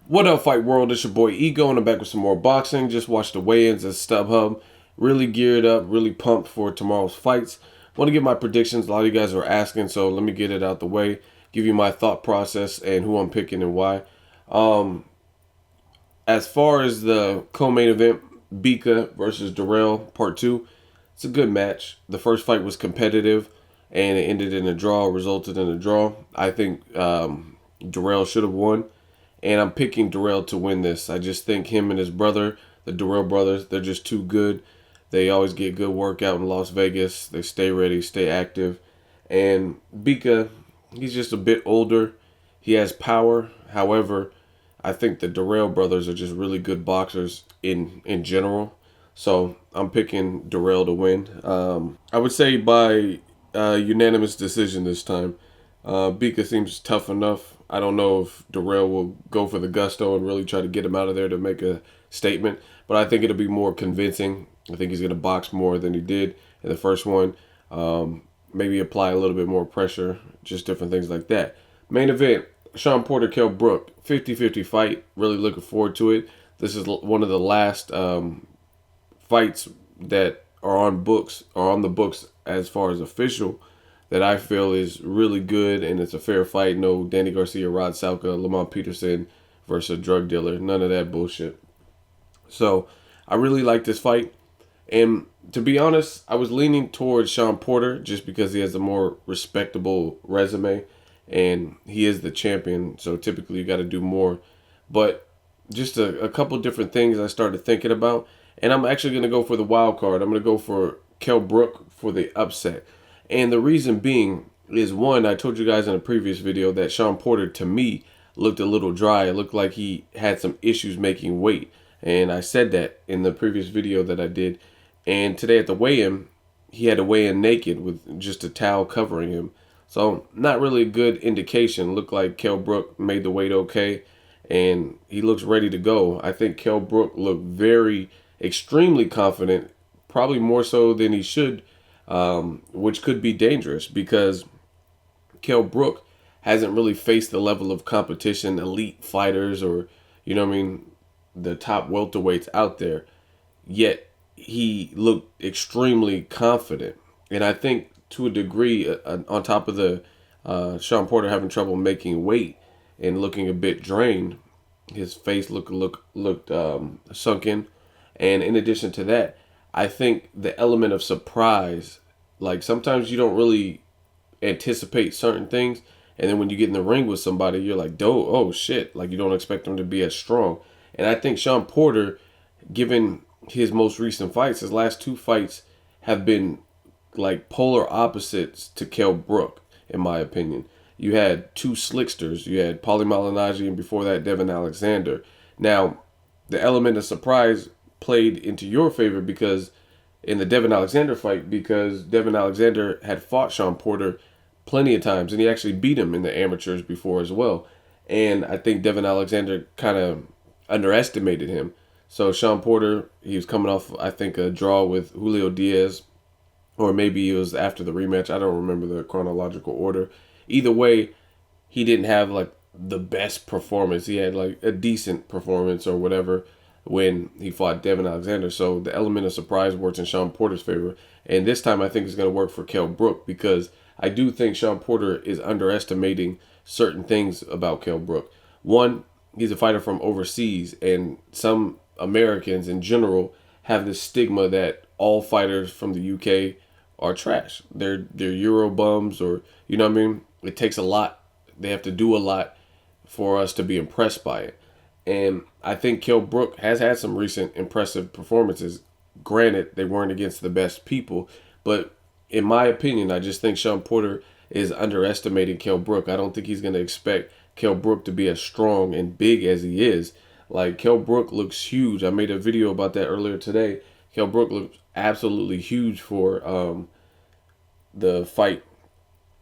What up, Fight World? It's your boy Ego, and I'm back with some more boxing. Just watched the weigh-ins at StubHub. Really geared up, really pumped for tomorrow's fights. Want to give my predictions. A lot of you guys are asking, so let me get it out the way. Give you my thought process and who I'm picking and why. Um, as far as the co-main event, Bika versus Dirrell Part 2, it's a good match. The first fight was competitive, and it ended in a draw, resulted in a draw. I think Dirrell should have won. And I'm picking Dirrell to win this. I just think him and his brother, the Dirrell brothers, they're just too good. They always get good workout in Las Vegas. They stay ready, stay active. And Bika, he's just a bit older. He has power. However, I think the Dirrell brothers are just really good boxers in general. So I'm picking Dirrell to win. I would say by unanimous decision this time. Bika seems tough enough. I don't know if Dirrell will go for the gusto and really try to get him out of there to make a statement, but I think it'll be more convincing. I think he's going to box more than he did in the first one. Maybe apply a little bit more pressure, just different things like that. Main event, Shawn Porter, Kell Brook, 50-50 fight. Really looking forward to it. This is one of the last fights that are on the books as far as official, that I feel is really good, and it's a fair fight. No Danny Garcia, Rod Salka, Lamont Peterson versus a drug dealer. None of that bullshit. So I really like this fight. And to be honest, I was leaning towards Shawn Porter just because he has a more respectable resume and he is the champion. So typically you got to do more. But just a couple different things I started thinking about. And I'm actually going to go for the wild card. I'm going to go for Kell Brook for the upset. And the reason being is, one, I told you guys in a previous video that Shawn Porter, to me, looked a little dry. It looked like he had some issues making weight. And I said that in the previous video that I did. And today at the weigh-in, he had to weigh in naked with just a towel covering him. So not really a good indication. Looked like Kell Brook made the weight okay. And he looks ready to go. I think Kell Brook looked extremely confident. Probably more so than he should. Which could be dangerous because Kell Brook hasn't really faced the level of competition, elite fighters, or, the top welterweights out there. Yet he looked extremely confident. And I think to a degree, on top of the Shawn Porter having trouble making weight and looking a bit drained, his face looked sunken. And in addition to that, I think the element of surprise, like sometimes you don't really anticipate certain things, and then when you get in the ring with somebody, you're like, oh shit, like you don't expect them to be as strong. And I think Shawn Porter, given his most recent fights, his last two fights have been like polar opposites to Kell Brook, in my opinion. You had two slicksters. You had Paulie Malignaggi, and before that, Devin Alexander. Now, the element of surprise played into your favor because in the Devin Alexander fight, because Devin Alexander had fought Shawn Porter plenty of times, and he actually beat him in the amateurs before as well. And I think Devin Alexander kind of underestimated him. So Shawn Porter, he was coming off, I think, a draw with Julio Diaz, or maybe it was after the rematch. I don't remember the chronological order. Either way, he didn't have like the best performance. He had like a decent performance or whatever when he fought Devin Alexander. So the element of surprise works in Shawn Porter's favor. And this time I think it's going to work for Kell Brook because I do think Shawn Porter is underestimating certain things about Kell Brook. One, he's a fighter from overseas, and some Americans in general have this stigma that all fighters from the UK are trash. They're Euro bums, or you know what I mean? It takes a lot. They have to do a lot for us to be impressed by it. And I think Kell Brook has had some recent impressive performances. Granted, they weren't against the best people, but in my opinion, I just think Shawn Porter is underestimating Kell Brook. I don't think he's going to expect Kell Brook to be as strong and big as he is. Like, Kell Brook looks huge. I made a video about that earlier today. Kell Brook looks absolutely huge for the fight.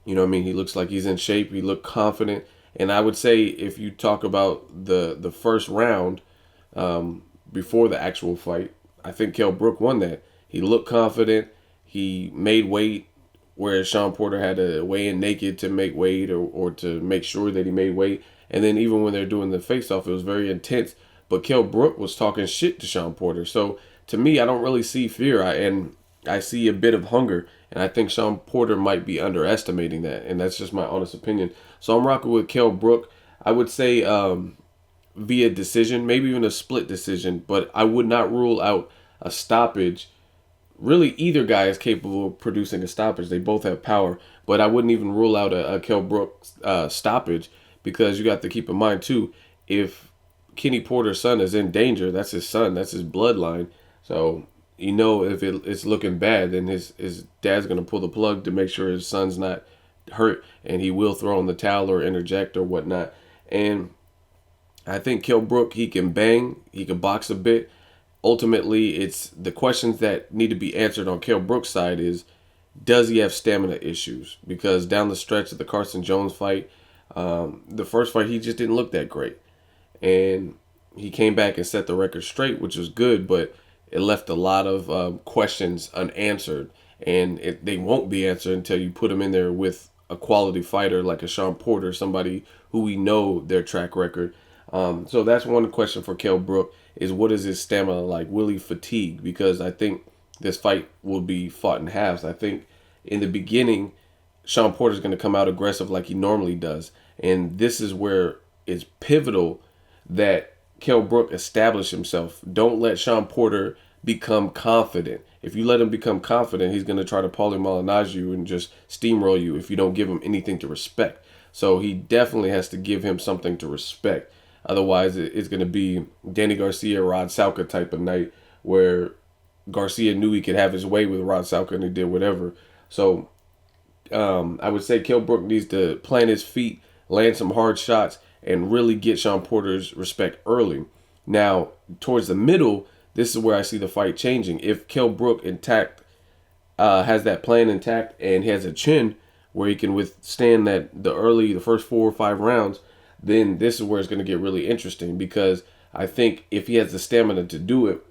You know what I mean? He looks like he's in shape. He looked confident. And I would say if you talk about the first round before the actual fight, I think Kell Brook won that. He looked confident. He made weight, whereas Shawn Porter had to weigh in naked to make weight or to make sure that he made weight. And then even when they're doing the face-off, it was very intense. But Kell Brook was talking shit to Shawn Porter. So to me, I don't really see fear. I see a bit of hunger. And I think Shawn Porter might be underestimating that. And that's just my honest opinion. So I'm rocking with Kell Brook. I would say via decision, maybe even a split decision. But I would not rule out a stoppage. Really, either guy is capable of producing a stoppage. They both have power. But I wouldn't even rule out a Kell Brook stoppage, because you got to keep in mind, too, if Kenny Porter's son is in danger, that's his son, that's his bloodline. So, if it's looking bad, then his dad's going to pull the plug to make sure his son's not hurt, and he will throw in the towel or interject or whatnot. And I think Kell Brook, he can bang, he can box a bit. Ultimately, it's the questions that need to be answered on Kell Brook's side is, does he have stamina issues? Because down the stretch of the Carson Jones fight, the first fight, he just didn't look that great. And he came back and set the record straight, which was good, but it left a lot of questions unanswered. And they won't be answered until you put him in there with a quality fighter like a Shawn Porter, somebody who we know their track record. So that's one question for Kell Brook, is what is his stamina like? Will he fatigue? Because I think this fight will be fought in halves. I think in the beginning, Shawn Porter's going to come out aggressive like he normally does. And this is where it's pivotal that Kell Brook establish himself. Don't let Shawn Porter become confident. If you let him become confident, he's going to try to Paulie Malignage you and just steamroll you if you don't give him anything to respect. So he definitely has to give him something to respect. Otherwise, it's going to be Danny Garcia, Rod Salka type of night where Garcia knew he could have his way with Rod Salka and he did whatever. So I would say Kell Brook needs to plant his feet, land some hard shots, and really get Shawn Porter's respect early. Now, towards the middle, this is where I see the fight changing. If Kell Brook has that plan intact and he has a chin where he can withstand the first 4 or 5 rounds, then this is where it's going to get really interesting, because I think if he has the stamina to do it,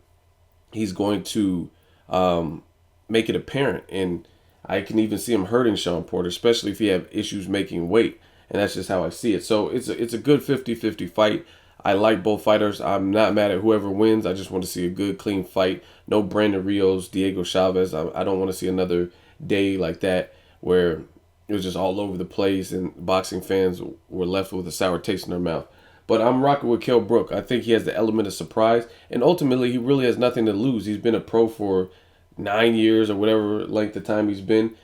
he's going to make it apparent. And I can even see him hurting Shawn Porter, especially if he have issues making weight. And that's just how I see it. So it's a good 50-50 fight. I like both fighters. I'm not mad at whoever wins. I just want to see a good, clean fight. No Brandon Rios, Diego Chavez. I don't want to see another day like that where it was just all over the place and boxing fans were left with a sour taste in their mouth. But I'm rocking with Kell Brook. I think he has the element of surprise. And ultimately, he really has nothing to lose. He's been a pro for 9 years or whatever length of time he's been.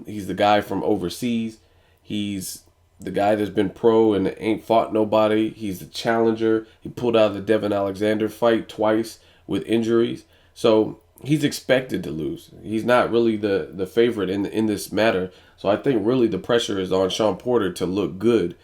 He's the guy from overseas. He's the guy that's been pro and ain't fought nobody. He's the challenger. He pulled out of the Devin Alexander fight twice with injuries. So he's expected to lose. He's not really the favorite in this matter. So I think really the pressure is on Shawn Porter to look good.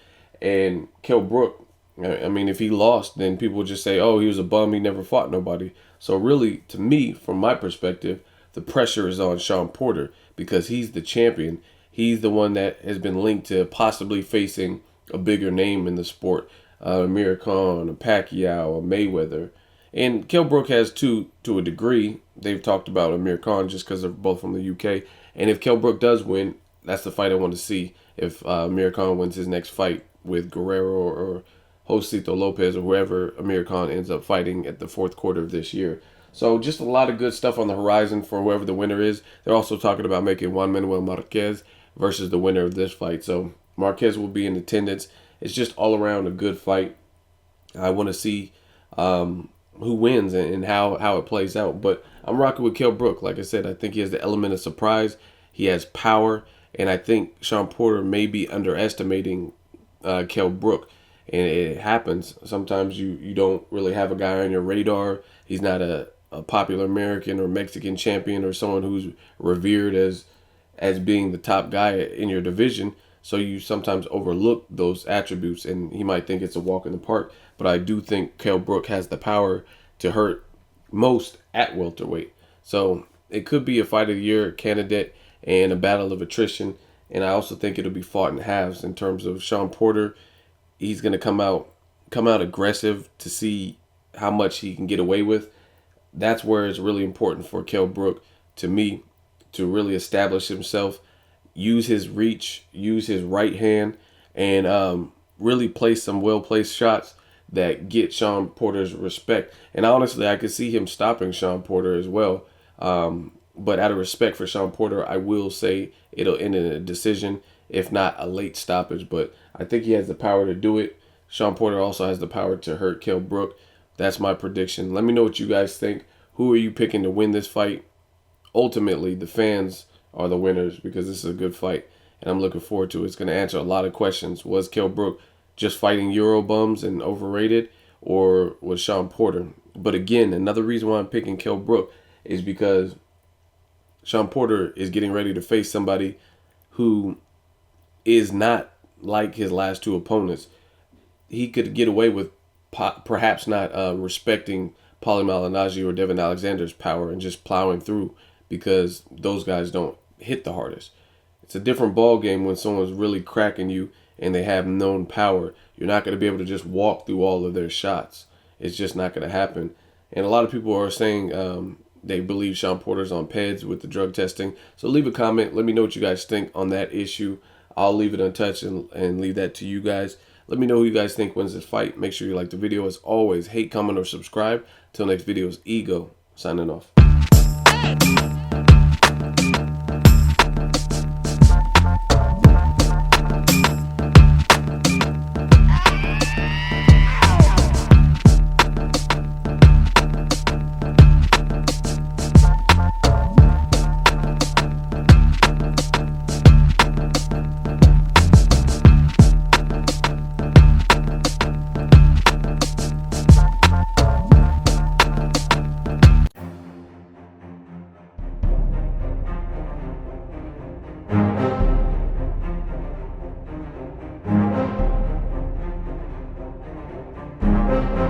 And Kell Brook, I mean, if he lost, then people would just say, oh, he was a bum. He never fought nobody. So really, to me, from my perspective, the pressure is on Shawn Porter because he's the champion. He's the one that has been linked to possibly facing a bigger name in the sport. Amir Khan, a Pacquiao, a Mayweather. And Kell Brook has to a degree. They've talked about Amir Khan just because they're both from the UK. And if Kell Brook does win, that's the fight I want to see. If Amir Khan wins his next fight with Guerrero or Josito Lopez or whoever Amir Khan ends up fighting at the fourth quarter of this year. So just a lot of good stuff on the horizon for whoever the winner is. They're also talking about making Juan Manuel Marquez versus the winner of this fight. So Marquez will be in attendance. It's just all around a good fight. I want to see who wins and how it plays out. But I'm rocking with Kell Brook. Like I said, I think he has the element of surprise. He has power. And I think Shawn Porter may be underestimating Kell Brook. And it happens. Sometimes you don't really have a guy on your radar. He's not a popular American or Mexican champion or someone who's revered as being the top guy in your division. So you sometimes overlook those attributes, and he might think it's a walk in the park. But I do think Kell Brook has the power to hurt most at welterweight. So it could be a fight of the year candidate and a battle of attrition. And I also think it'll be fought in halves in terms of Shawn Porter. He's going to come out aggressive to see how much he can get away with. That's where it's really important for Kell Brook, to me, to really establish himself, use his reach, use his right hand, and really place some well-placed shots that get Shawn Porter's respect. And honestly, I could see him stopping Shawn Porter as well. But out of respect for Shawn Porter, I will say it'll end in a decision, if not a late stoppage. But I think he has the power to do it. Shawn Porter also has the power to hurt Kell Brook. That's my prediction. Let me know what you guys think. Who are you picking to win this fight? Ultimately, the fans are the winners because this is a good fight, and I'm looking forward to it. It's going to answer a lot of questions. Was Kell Brook just fighting Euro bums and overrated, or was Shawn Porter? But again, another reason why I'm picking Kell Brook is because Shawn Porter is getting ready to face somebody who is not like his last two opponents. He could get away with perhaps not respecting Paulie Malignaggi or Devin Alexander's power and just plowing through because those guys don't hit the hardest. It's a different ball game when someone's really cracking you and they have known power. You're not going to be able to just walk through all of their shots. It's just not going to happen. And a lot of people are saying they believe Shawn Porter's on PEDs with the drug testing. So leave a comment. Let me know what you guys think on that issue. I'll leave it untouched and leave that to you guys. Let me know who you guys think wins this fight. Make sure you like the video. As always, hate, comment, or subscribe. Till next video is Ego, signing off.